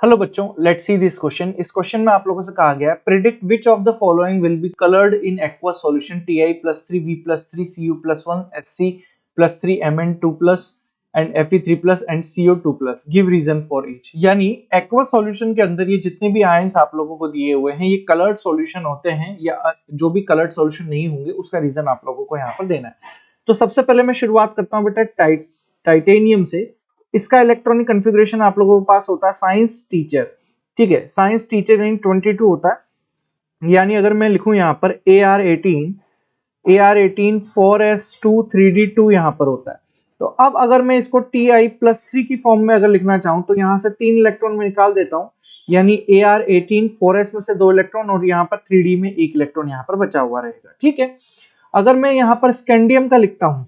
Hello बच्चों, let's see this question. इस question में आप लोगों से कहा गया है predict which of the following will be coloured in aqueous solution Ti+3V+3 Cu+1 Sc+3Mn2+ and Fe3+ and CO2+। Give reason for each. यानी एक्वस सॉल्यूशन के अंदर ये जितने भी आयंस आप लोगों को दिए हुए हैं ये कलर्ड सॉल्यूशन होते हैं, या जो भी कलर्ड सॉल्यूशन नहीं होंगे उसका रीजन आप लोगों को यहाँ पर देना है। तो सबसे पहले मैं शुरुआत करता हूँ बेटा टाइटेनियम से। इसका इलेक्ट्रॉनिक कॉन्फ़िगरेशन आप लोगों के पास होता है साइंस टीचर। ठीक है, साइंस टीचर इन 22 होता है। यानी अगर मैं लिखूं यहाँ पर AR18 4s2 3d2 यहाँ पर होता है। तो अब अगर मैं इसको Ti+3 की फॉर्म में अगर लिखना चाहूं तो यहाँ से 3 इलेक्ट्रॉन में निकाल देता हूं, यानी AR18 4s में से 2 इलेक्ट्रॉन और यहाँ पर 3d में 1 इलेक्ट्रॉन यहाँ पर बचा हुआ रहेगा। ठीक है, अगर मैं यहाँ पर स्कैंडियम का लिखता हूं,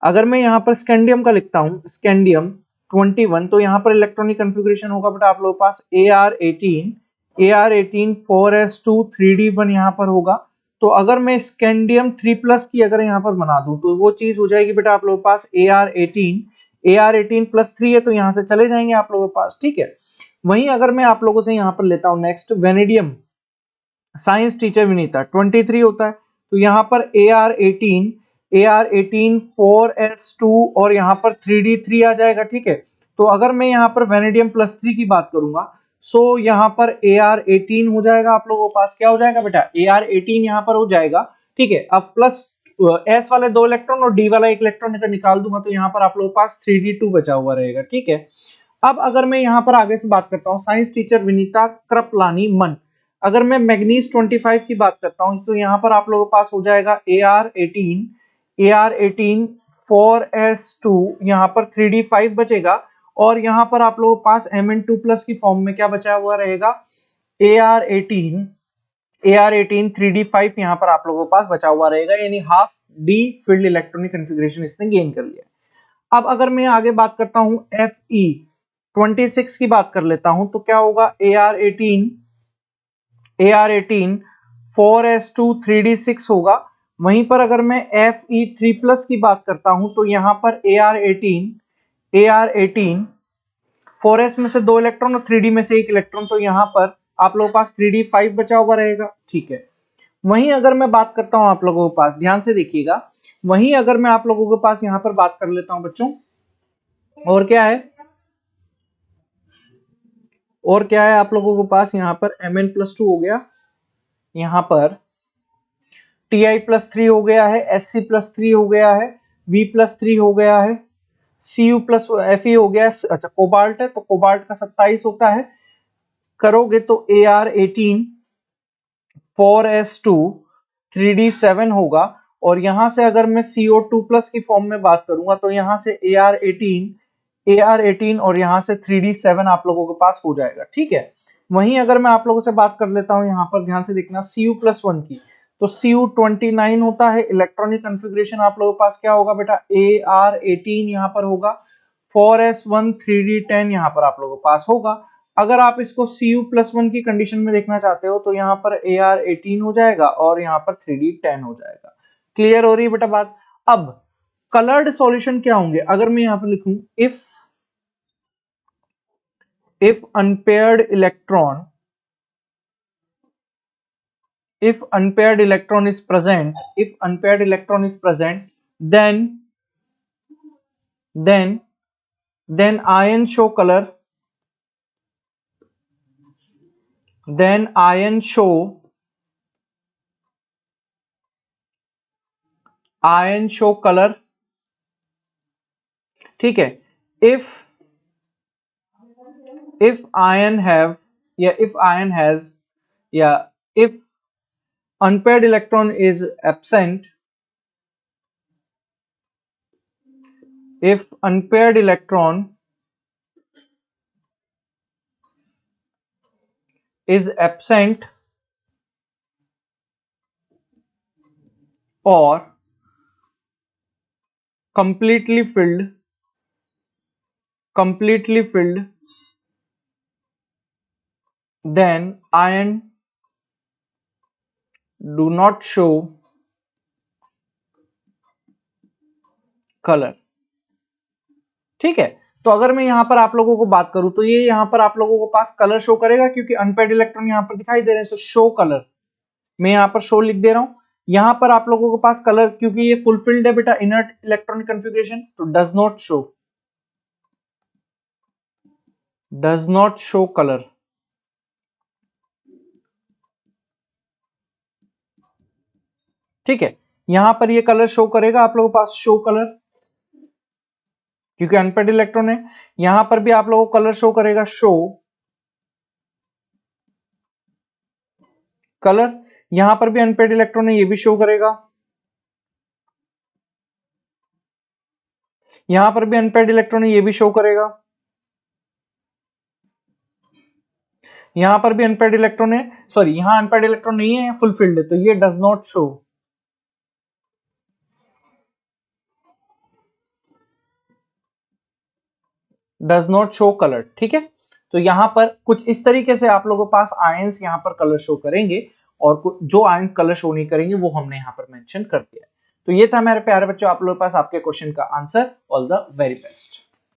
अगर मैं यहाँ पर स्कैंडियम का लिखता हूं, स्कैंडियम 21, तो यहाँ पर इलेक्ट्रॉनिक कॉन्फ़िगरेशन होगा बेटा आप लोगों के पास AR18 4s2 3d1 यहाँ पर होगा। तो अगर मैं स्कैंडियम 3+ की अगर यहाँ पर बना दूं तो वो चीज हो जाएगी बेटा आप लोगों के पास AR18 + 3 है, तो यहाँ से चले जाएंगे आप लोगों के पास। ठीक है, वहीं अगर मैं आप लोगों से यहाँ पर लेता हूँ next vanadium, science teacher Vinita 23 होता है। तो यहाँ पर AR18 4s2 और यहाँ पर 3d3 आ जाएगा। ठीक है, तो अगर मैं यहाँ पर वेनेडियम+3 की बात करूंगा सो यहाँ पर AR18 हो जाएगा। आप लोगों के पास क्या हो जाएगा बेटा, AR18 यहाँ पर हो जाएगा। ठीक है, अब प्लस S वाले 2 इलेक्ट्रॉन और D वाला 1 इलेक्ट्रॉन अगर निकाल दूंगा तो यहाँ पर आप लोगों के पास 3d2 बचा हुआ रहेगा। ठीक है, अब अगर मैं यहाँ पर आगे से बात करता हूँ साइंस टीचर विनीता कृपलानी मन, अगर मैं मैग्नीज 25 की बात करता हूँ तो यहाँ पर आप लोगों के पास हो जाएगा AR18 4s2 यहाँ पर 3d5 बचेगा, और यहाँ पर आप लोगों के पास Mn2+ की फॉर्म में क्या बचा हुआ रहेगा, AR18 3d5 यहाँ पर आप लोगों के पास बचा हुआ रहेगा, यानी half D field electronic configuration इसने गेन कर लिया। अब अगर मैं आगे बात करता हूं Fe26 की बात कर लेता हूं तो क्या होगा, AR18 4s2 3d6 होगा। वहीं पर अगर मैं Fe3+ की बात करता हूं तो यहां पर AR18 4s में से 2 इलेक्ट्रॉन और 3d में से 1 इलेक्ट्रॉन, तो यहां पर आप लोगों के पास 3d5 बचा हुआ रहेगा। ठीक है, वहीं अगर मैं बात करता हूं आप लोगों के पास, ध्यान से देखिएगा, वहीं अगर मैं आप लोगों के पास यहां पर बात कर लेता हूं बच्चों, और क्या है, और क्या है आप लोगों के पास यहाँ पर Mn+2 हो गया, यहाँ पर Ti+3 हो गया है, Sc+3 हो गया है, V+3 हो गया है, Cu+Fe हो गया है। अच्छा, कोबाल्ट है तो कोबाल्ट का 27 होता है, करोगे तो AR18 4s2 3d7 होगा। और यहां से अगर मैं CO2+ की फॉर्म में बात करूंगा तो यहां से AR18 और यहां से 3d7 आप लोगों के पास हो जाएगा। ठीक है, वहीं अगर मैं आप लोगों से बात कर लेता हूं, यहाँ पर ध्यान से देखना Cu+1 की, तो Cu29 होता है। इलेक्ट्रॉनिक कॉन्फ़िगरेशन आप लोगों के पास क्या होगा बेटा, AR18 यहाँ पर होगा, 4s1 3d10 यहाँ पर आप लोगों के पास होगा। अगर आप इसको Cu+1 की कंडीशन में देखना चाहते हो तो यहाँ पर AR18 हो जाएगा और यहाँ पर 3d10 हो जाएगा। क्लियर हो रही है बेटा बात। अब कलर्ड सॉल्यूशन क्या होंगे, अगर मैं यहाँ पर लिखूं if unpaired electron is present, then ion show color, ठीक है। if ion have या if ion has या if unpaired electron is absent, if unpaired electron is absent or completely filled, then ion do not show color। ठीक है, तो अगर मैं यहाँ पर आप लोगों को बात करूं तो ये यहाँ पर आप लोगों को पास कलर शो करेगा, क्योंकि अनपेड इलेक्ट्रॉन यहाँ पर दिखाई दे रहे हैं, तो शो कलर मैं यहाँ पर शो लिख दे रहा हूं। यहाँ पर आप लोगों के पास कलर, क्योंकि ये फुलफिल्ड है बेटा इनर्ट इलेक्ट्रॉनिक कन्फिग्रेशन, तो डज नॉट शो कलर। ठीक है, यहां पर ये कलर शो करेगा आप लोगों के पास शो कलर, क्योंकि अनपेड इलेक्ट्रॉन है। यहां पर भी आप लोगों को कलर शो करेगा शो कलर। यहां पर भी अनपेड इलेक्ट्रॉन है, ये भी शो करेगा। यहां पर भी अनपेड इलेक्ट्रॉन है, ये भी शो करेगा। यहां पर भी अनपेड इलेक्ट्रॉन है, सॉरी यहां अनपेड इलेक्ट्रॉन नहीं है, फुलफिल्ड है, तो ये डज नॉट शो कलर। ठीक है, तो यहां पर कुछ इस तरीके से आप लोगों के पास आयंस यहां पर कलर शो करेंगे, और जो आयंस कलर शो नहीं करेंगे वो हमने यहां पर मेंशन कर दिया है। तो ये था मेरे प्यारे बच्चों आप लोगों के पास आपके क्वेश्चन का answer. All the very best.